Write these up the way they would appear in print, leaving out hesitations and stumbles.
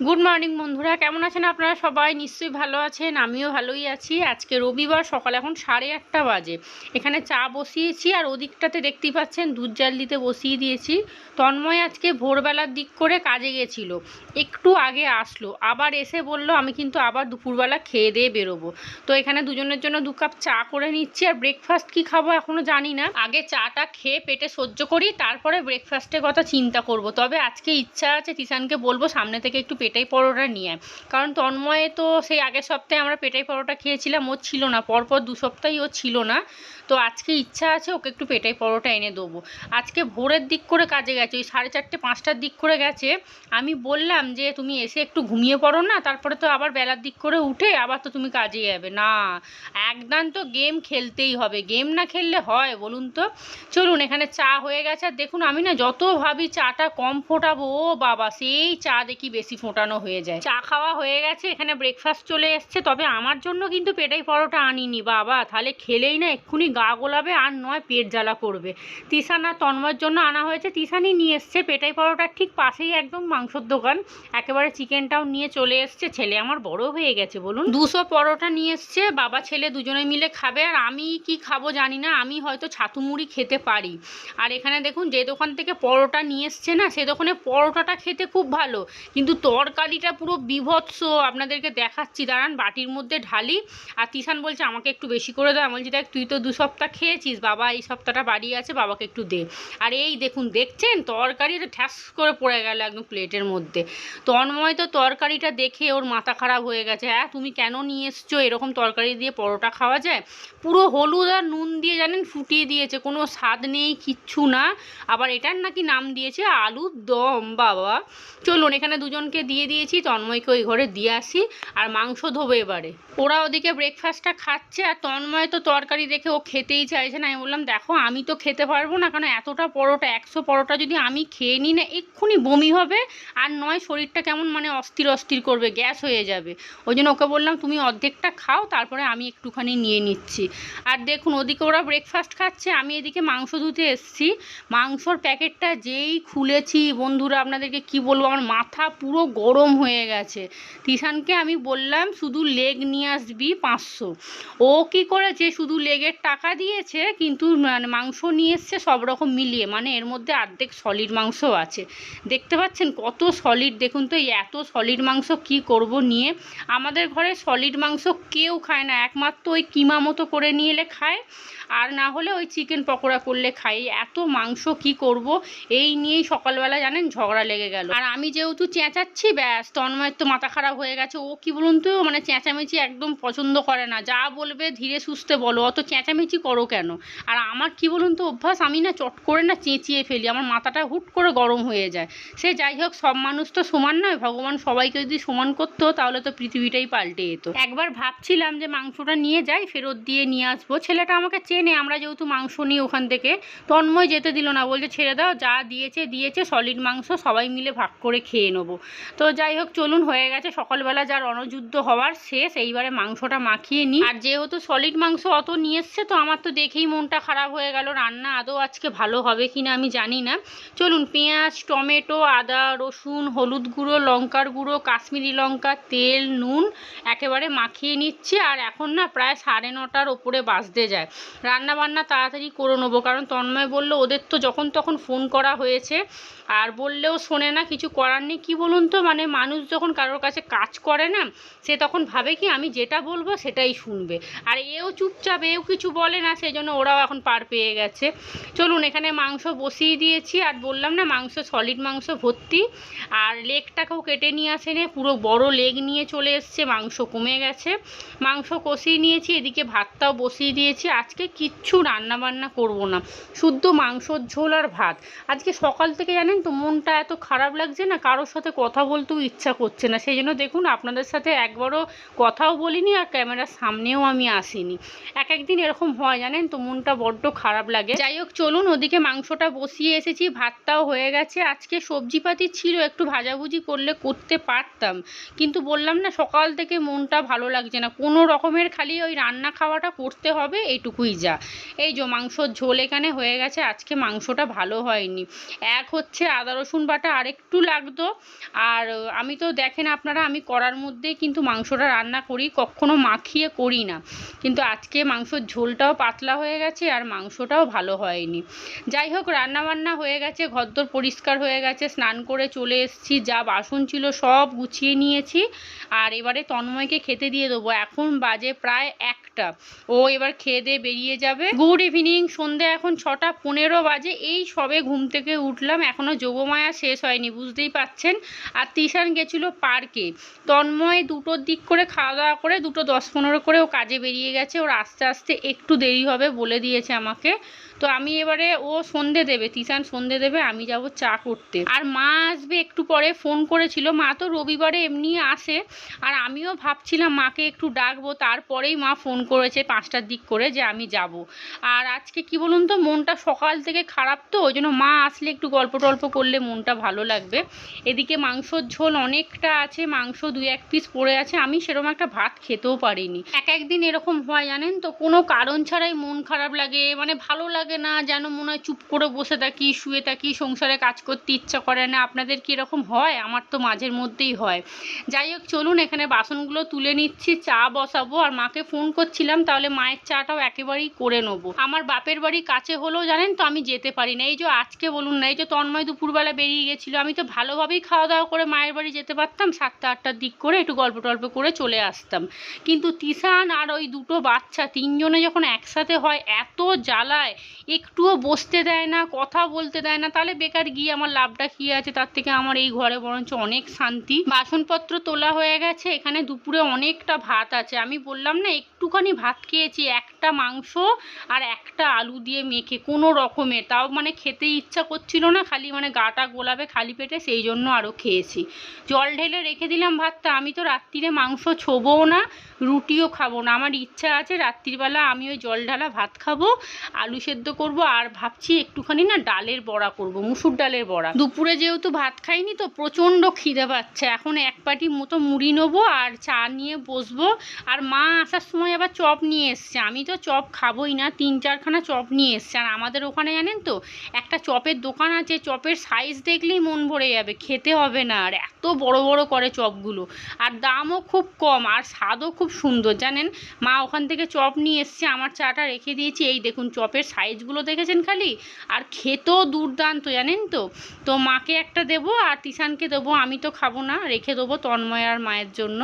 Good morning বন্ধুরা, কেমন আছেন আপনারা? সবাই নিশ্চয়ই ভালো আছেন, আমিও ভালোই আছি। আজকে রবিবার, সকাল এখন 8:30 বাজে। এখানে চা বসিয়েছি আর ওদিকটাতে দেখতেই পাচ্ছেন দুধ জাল দিতে বসিয়ে দিয়েছি। তন্ময় আজকে ভোরবেলার দিক করে কাজে গেছিল, একটু আগে আসলো, আবার এসে বলল আমি কিন্তু আবার দুপুরবেলা খেয়ে দিয়ে বেরোবো। তো এখানে দুজনের জন্য 2 কাপ চা করে নিচ্ছি। আর ব্রেকফাস্ট কি খাবো এখনো জানি না, আগে চাটা খেয়ে পেটে সহ্য করি, তারপরে ব্রেকফাস্টের কথা চিন্তা করব। তবে আজকে ইচ্ছা আছে তিশানকে বলবো সামনে থেকে একটু পেটাই পরোটা নিয়ে, কারণ তন্ময়ে তো সেই আগের সপ্তাহে আমরা পেটাই পরোটা খেয়েছিলাম, ও ছিল না, পরপর 2 সপ্তাহই ও ছিল না। তো আজকে ইচ্ছা আছে ওকে একটু পেটাই পরোটা এনে দেবো। আজকে ভোরের দিক করে কাজে গেছে, ওই 4:30-5টার দিক করে গেছে। আমি বললাম যে তুমি এসে একটু ঘুমিয়ে পড়ো না, তারপরে তো আবার বেলার দিক করে উঠে আবার তো তুমি কাজে যাবে না। একদম তো গেম খেলতেই হবে, গেম না খেললে হয় বলুন তো? চলুন, এখানে চা হয়ে গেছে। আর দেখুন আমি না যত ভাবি চাটা কম ফোটাবো, ও বাবা সেই চা দেখি বেশি ফোটানো হয়ে যায়। চা খাওয়া হয়ে গেছে, এখানে ব্রেকফাস্ট চলে এসছে। তবে আমার জন্য কিন্তু পেটাই পরোটা আনিনি বাবা, তাহলে খেলেই না এক্ষুনি গা গোলাবে আর নয় পেট জ্বালা করবে। তিশান আর তন্ময়ের জন্য আনা হয়েছে, তিশানই নিয়ে এসছে। পেটাই পরোটার ঠিক পাশেই একদম মাংসর দোকান, একেবারে চিকেনটাও নিয়ে চলে এসছে। ছেলে আমার বড় হয়ে গেছে বলুন, 200 পরোটা নিয়ে এসছে, বাবা ছেলে দুজনে মিলে খাবে। আর আমি কি খাবো জানি না, আমি হয়তো ছাতু মুড়ি খেতে পারি। আর এখানে দেখুন যে দোকান থেকে পরোটা নিয়ে এসছে না, সে দোকানে পরোটাটা খেতে খুব ভালো, কিন্তু তরকারিটা পুরো বীভৎস। আপনাদেরকে দেখাচ্ছি দাঁড়ান, বাটির মধ্যে ঢালি। আর তিশান বলছে আমাকে একটু বেশি করে দাও। বলছি দেখ তুই তো 2 সপ্তাহ খেয়েছিস, বাবা এই সপ্তাহটা বাড়ি আছে, বাবাকে একটু দে। আর এই দেখুন, দেখছেন তরকারিটা ঠ্যাস করে পড়ে গেল একদম প্লেটের মধ্যে। তন্ময় তো তরকারিটা দেখে ওর মাথা খারাপ হয়ে গেছে। হ্যাঁ তুমি কেন নিয়ে এসছো, এরকম তরকারি দিয়ে পরোটা খাওয়া যায়? পুরো হলুদ আর নুন দিয়ে জানেন ফুটিয়ে দিয়েছে, কোনো স্বাদ নেই, কিচ্ছু না। আবার এটার নাকি নাম দিয়েছে আলুর দম। বাবা চলুন, এখানে দুজনকে দিয়ে দিয়েছি, তন্ময়কে ওই ঘরে দিয়ে আসি। আর মাংস ধোবো এবারে। ওরা ওদিকে ব্রেকফাস্টটা খাচ্ছে, আর তন্ময় তো তরকারি দেখে ও খেতেই চাইছে না। আমি বললাম দেখো আমি তো খেতে পারবো না, কারণ এতটা পরোটা, 100 পরোটা যদি আমি খেয়ে নিই না, এক্ষুনি বমি হবে। আর নয় শরীরটা কেমন মানে অস্থির অস্থির করবে, গ্যাস হয়ে যাবে। ওই জন্য ওকে বললাম তুমি অর্ধেকটা খাও, তারপরে আমি একটুখানি নিয়ে নিচ্ছি। আর দেখুন ওদিকে ওরা ব্রেকফাস্ট খাচ্ছে, আমি এদিকে মাংস ধুতে এসছি। মাংসর প্যাকেটটা যেই খুলেছি বন্ধুরা, আপনাদেরকে কি বলবো, আমার মাথা পুরো গরম হয়ে গেছে। তিশানকে আমি বললাম শুধু লেগ নিয়ে আসবি 500, ও কি করেছে শুধু লেগের টাকা দিয়েছে, কিন্তু মানে মাংস নিয়ে এসছে সব রকম মিলিয়ে, মানে এর মধ্যে অর্ধেক সলিড মাংস আছে। দেখতে পাচ্ছেন কত সলিড, দেখুন তো এই এত সলিড মাংস কি করব নিয়ে। আমাদের ঘরে সলিড মাংস কেউ খায় না, একমাত্র ওই কিমা মতো করে নিয়ে এলে খায়, আর না হলে ওই চিকেন পকোড়া করলে খাই। এত মাংস কি করব, এই নিয়েই সকালবেলা জানেন ঝগড়া লেগে গেল। আর আমি যেহেতু চেঁচাচ্ছি, ব্যাস তন্ময়ের তো মাথা খারাপ হয়ে গেছে। ও কি বলুন তো, মানে চেঁচামেচি একদম পছন্দ করে না, যা বলবে ধীরে সুস্থে বলো, অত চেঁচামেচি করো কেন। আর আমার কি বলুন তো অভ্যাস, আমি না চট করে না চেঁচিয়ে ফেলি, আমার মাথাটা হুট করে গরম হয়ে যায়। সে যাই হোক, সব মানুষ তো সমান নয়, ভগবান সবাইকে যদি সমান করতো তাহলে তো পৃথিবীটাই পাল্টে যেত। একবার ভাবছিলাম যে মাংসটা নিয়ে যাই, ফেরত দিয়ে নিয়ে আসবো। ছেলেটা আমাকে চেনে, আমরা যেহেতু মাংস নিই ওখান থেকে। তন্ময় যেতে দিল না, বলছে ছেড়ে দাও, যা দিয়েছে দিয়েছে, সলিড মাংস সবাই মিলে ভাগ করে খেয়ে নেবো। তো যাই হোক চলুন, হয়ে গেছে সকালবেলা যার রণযুদ্ধ হওয়ার শেষ, এইবারে মাংসটা মাখিয়ে নিই। আর যেহেতু সলিড মাংস অত নিয়ে এসছে, তো আমার তো দেখেই মনটা খারাপ হয়ে গেল, রান্না আদৌ আজকে ভালো হবে কি না আমি জানি না। চলুন, পেঁয়াজ, টমেটো, আদা, রসুন, হলুদ গুঁড়ো, লঙ্কার গুঁড়ো, কাশ্মীরি লঙ্কা, তেল, নুন একেবারে মাখিয়ে নিচ্ছি। আর এখন না প্রায় 9:30টার ওপরে বাজতে যায়, রান্না বান্না তাড়াতাড়ি করে নেবো, কারণ তন্ময় বলল ওদের তো যখন তখন ফোন করা হয়েছে, আর বললেও শোনে না, কিছু করার নেই। কী বলুন তো, মানে মানুষ যখন কারোর কাছে কাজ করে না, সে তখন ভাবে কি আমি যেটা বলবো সেটাই শুনবে। আর এও চুপচাপ, এও কিছু বলে না, সেই জন্য ওরাও এখন পার পেয়ে গেছে। চলুন, এখানে মাংস বসিয়ে দিয়েছি, আর বললাম না মাংস সলিড মাংস ভর্তি। আর লেগটাকেও কেটে নিয়ে আসেনি, পুরো বড় লেগ নিয়ে চলে এসছে, মাংস কমে গেছে। মাংস কষিয়ে নিয়েছি, এদিকে ভাতটাও বসিয়ে দিয়েছি। আজকে কিচ্ছু রান্না বান্না করব না, শুদ্ধ মাংসর ঝোল আর ভাত। আজকে সকাল থেকে জানেন তো মনটা এত খারাপ লাগছে না, কারোর সাথে কথা বলতেও ইচ্ছা করছে না। সেই জন্য দেখুন আপনাদের সাথে একবারও কথাও বলিনি, আর ক্যামেরার সামনেও আমি আসিনি। এক একদিন এরকম হয় জানেন তো, মনটা বড্ড খারাপ লাগে। যাই হোক চলুন, ওদিকে মাংসটা বসিয়ে এসেছি, ভাতটাও হয়ে গেছে। আজকে সবজিপাতি ছিল, একটু ভাজাভুজি করলে করতে পারতাম, কিন্তু বললাম না সকাল থেকে মনটা ভালো লাগছে না কোনো রকমের, খালি ওই রান্না খাওয়াটা করতে হবে এইটুকুই যা। এই যে মাংসর ঝোল এখানে হয়ে গেছে। আজকে মাংসটা ভালো হয়নি, এক হচ্ছে আদা রসুন বাটা আরেকটু লাগতো, আর আমি তো দেখেন আপনারা আমি করার মধ্যেই কিন্তু মাংসটা রান্না করি, কখনো মাখিয়ে করি না। কিন্তু আজকে মাংসর ঝোলটাও পাতলা হয়ে গেছে আর মাংসটাও ভালো হয়নি। যাই হোক, রান্নাবান্না হয়ে গেছে, ঘরদোর পরিষ্কার হয়ে গেছে, স্নান করে চলে এসেছি, যা বাসন ছিল সব গুছিয়ে নিয়েছি। আর এবারে তন্ময়কে খেতে দিয়ে দেবো। এখন বাজে প্রায় 1টা, ও এবার খেয়ে দিয়ে বেরিয়ে যাবে। গুড ইভিনিং, সন্ধ্যে এখন 6:15 বাজে। এই সবে ঘুম থেকে উঠলাম, এখনও যোগমায়া শেষ হয়নি, বুঝতেই পাচ্ছেন। আর তিশান গেছিলো পার্কে। তন্ময় 2টোর দিক করে খাওয়া দাওয়া করে 2:10-15 করে ও কাজে বেরিয়ে গেছে। ওর আস্তে আস্তে একটু দেরি হবে বলে দিয়েছে আমাকে। তো আমি এবারে, ও সন্ধে দেবে, তিশান সন্ধে দেবে, আমি যাব চা করতে। আর মা আসবে একটু পরে, ফোন করেছিল। মা তো রবিবারে এমনি আসে, আর আমিও ভাবছিলাম মাকে একটু ডাকবো, তারপরেই মা ফোন করেছে 5টার দিক করে যে আমি যাব। আর আজকে কি বলুন তো, মনটা সকাল থেকে খারাপ, তো ওই জন্য মা আসলে একটু গল্প টল্প করলে মনটা ভালো লাগবে। এদিকে মাংসর ঝোল অনেকটা আছে, মাংস 2-1 পিস পড়ে আছে, আমি সেরকম একটা ভাত খেতেও পারিনি। একদিন এরকম হয় জানেন তো, কোনো কারণ ছাড়াই মন খারাপ লাগে, মানে ভালো লাগে না, যেন মনে হয় চুপ করে বসে থাকি, শুয়ে থাকি, সংসারে কাজ করতে ইচ্ছা করে না। আপনাদের কি এরকম হয়? আমার তো মাঝের মধ্যেই হয়। যাই হোক, চলুন এখানে বাসনগুলো তুলে নিচ্ছি, চা বসাবো। আর মাকে ফোন করছিলাম, তাহলে মায়ের চাটাও একেবারেই করে নেবো। আমার বাপের বাড়ি কাছে হলেও জানেন তো আমি যেতে পারি না। এই যে আজকে বলুন না, এই যে তন্ময় দুপুরবেলা বেরিয়ে গেছিলো, আমি তো ভালোভাবেই খাওয়া দাওয়া করে মায়ের বাড়ি যেতে পারতাম, 7টা-8টার দিক করে একটু গল্প টল্প করে চলে আসতাম। কিন্তু তিশান আর ওই 2টো বাচ্চা, 3জনে যখন একসাথে হয়, এত জ্বালায়, একটুও বসতে দেয় না, কথা বলতে দেয় না। তাহলে বেকার গিয়ে আমার লাভটা কী আছে? তার থেকে আমার এই ঘরে বরঞ্চ অনেক শান্তি। বাসনপত্র তোলা হয়ে গেছে, এখানে দুপুরে অনেকটা ভাত আছে। আমি বললাম না, একটুখানি ভাত খেয়েছি, একটা মাংস আর একটা আলু দিয়ে মেখে কোনো রকমের, তাও মানে খেতে ইচ্ছা করছিল না, খালি মানে গাটা গোলাবে খালি পেটে, সেই জন্য আরও খেয়েছি। জল ঢেলে রেখে দিলাম ভাতটা। আমি তো রাত্রিরে মাংস ছোবও না, রুটিও খাবো না। আমার ইচ্ছা আছে রাত্রিবেলা আমি ওই জল ঢালা ভাত খাবো, আলু সেদ্ধ করব, আর ভাবছি একটুখানি না ডালের বড়া করব, মুসুর ডালের বড়া। দুপুরে যেহেতু ভাত খাইনি তো প্রচণ্ড খিদে পাচ্ছে। এখন 1 বাটি মতো মুড়ি নেবো আর চা নিয়ে বসবো। আর মা আসার সময় আবার চপ নিয়ে এসছে। আমি তো চপ খাবোই না, 3-4খানা চপ নিয়ে এসছে। আর আমাদের ওখানে জানেন তো একটা চপের দোকান আছে, চপের সাইজ দেখলেই মন ভরে যাবে, খেতে হবে না। আর এত বড় বড় করে চপগুলো, আর দামও খুব কম, আর স্বাদও খুব সুন্দর জানেন। মা ওখান থেকে চপ নিয়ে এসছে, আমার চাটা রেখে দিয়েছি। এই দেখুন চপের সাইজগুলো দেখেছেন খালি, আর খেতেও দুর্দান্ত জানেন তো। তো মাকে একটা দেবো আর তিশানকে দেবো, আমি তো খাবো না, রেখে দেবো তন্ময় আর মায়ের জন্য।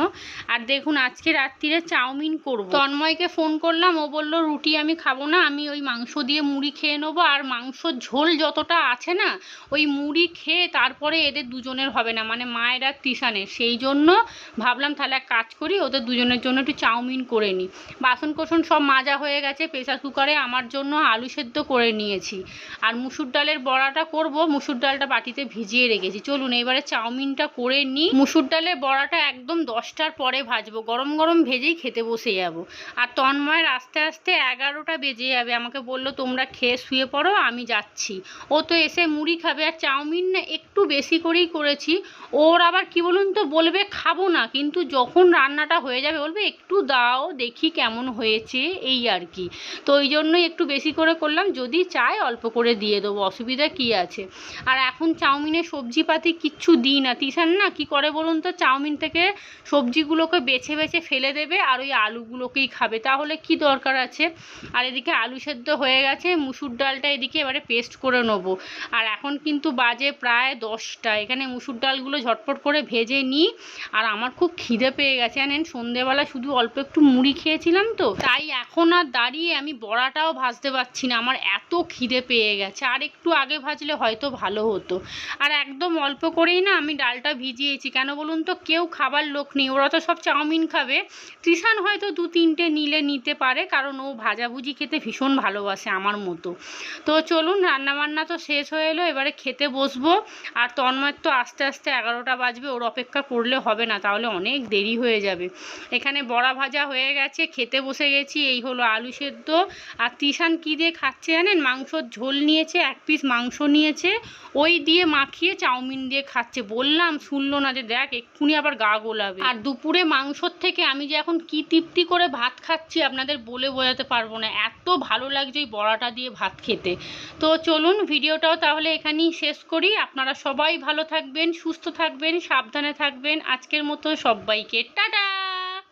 আর দেখুন আজকে রাত্রিরে চাউমিন করব। তন্ময়কে ফোন করলাম, ও বললো রুটি আমি খাবো না, আমি ওই মাংস দিয়ে মুড়ি খেয়ে নেবো। আর মাংসর ঝোল যতটা আছে না, ওই মুড়ি খেয়ে তারপরে এদের দুজনের হবে না, মানে মায়ের আর তিশানের। সেই জন্য ভাবলাম তাহলে এক কাজ করি, ওদের দুজনের জন্য একটু চাউমিন করে নিই। বাসন কোসন সব মাজা হয়ে গেছে, প্রেসার কুকারে আমার জন্য আলু সেদ্ধ করে নিয়েছি। আর মুসুর ডালের বড়াটা করব, মুসুর ডালটা বাটিতে ভিজিয়ে রেখেছি। চলুন এবারে চাউমিনটা করে নিই। মুসুর ডালের বড়াটা একদম 10টার পরে ভাজবো, গরম গরম ভেজেই খেতে বসে যাব। আর তন্ময়ের আস্তে আস্তে 11টা বেজে যাবে। আমাকে বললো তোমরা খেয়ে শুয়ে পড়ো, আমি যাচ্ছি। ও তো এসে মুড়ি খাবে। আর চাউমিন না একটু বেশি করেই করেছি। ওর আবার কি বলুন তো, বলবে খাবো না, কিন্তু যখন রান্নাটা হয়ে যাবে বলবে একটু দাও দেখি কেমন হয়েছে, এই আর কি। তো ওই জন্যই একটু বেশি করে করলাম, যদি চায় অল্প করে দিয়ে দেবো, অসুবিধা কি আছে। আর এখন চাউমিনে সবজিপাতি কিচ্ছু দিই না। তিশান না কি করে বলুন তো, চাউমিন থেকে সবজিগুলোকে বেছে বেছে ফেলে দেবে আর ওই আলুগুলোকেই খাবে, তাহলে কি দরকার আছে। আর এদিকে আলু সেদ্ধ হয়ে গেছে, মুসুর ডালটা এদিকে এবারে পেস্ট করে নেবো। আর এখন কিন্তু বাজে প্রায় 10টা। এখানে মুসুর ডালগুলো ঝটপট করে ভেজে নিই। আর আমার খুব খিদে পেয়ে গেছে জানেন, সন্ধেবেলা শুধু অল্প একটু মুড়ি খেয়েছিলাম, তো তাই এখন আর দাঁড়িয়ে আমি বড়াটাও ভাজতে পারছি না, আমার এত খিদে পেয়ে গেছে। আর একটু আগে ভাজলে হয়তো ভালো হতো। আর একদম অল্প করেই না আমি ডালটা ভিজিয়েছি, কেন বলুন তো, কেউ খাবার লোক নেই, ওরা তো সব চাউমিন খাবে। তৃষান হয়তো 2-3টে নিতে পারে, কারণ ও ভাজাভুজি খেতে ভীষণ ভালোবাসে আমার মতো। তো চলুন, রান্নাবান্না তো শেষ হয়ে এলো, এবারে খেতে বসবো। আর তন্ময়ের তো আস্তে আস্তে 11টা বাজবে, ওর অপেক্ষা করলে হবে না, তাহলে অনেক দেরি হয়ে যাবে। এখানে বড়া ভাজা হয়ে গেছে, খেতে বসে গেছি। এই হলো আলু সেদ্ধ। আর তৃষান কী দিয়ে খাচ্ছে খাচ্ছে জানেন, মাংসর ঝোল নিয়েছে, 1 পিস মাংস নিয়েছে, ওই দিয়ে মাখিয়ে চাউমিন দিয়ে খাচ্ছে। বললাম শুনলো না, যে দেখ এক্ষুনি আবার গা গোলাবে। আর দুপুরে মাংসর থেকে আমি যে এখন কি তৃপ্তি করে ভাত খাচ্ছি আপনাদের বলে বোঝাতে পারবো না, এত ভালো লাগছে ওই বড়াটা দিয়ে ভাত খেতে। তো চলুন ভিডিওটাও তাহলে এখানেই শেষ করি। আপনারা সবাই ভালো থাকবেন, সুস্থ থাকবেন, সাবধানে থাকবেন। আজকের মতো সবাইকে টাটা।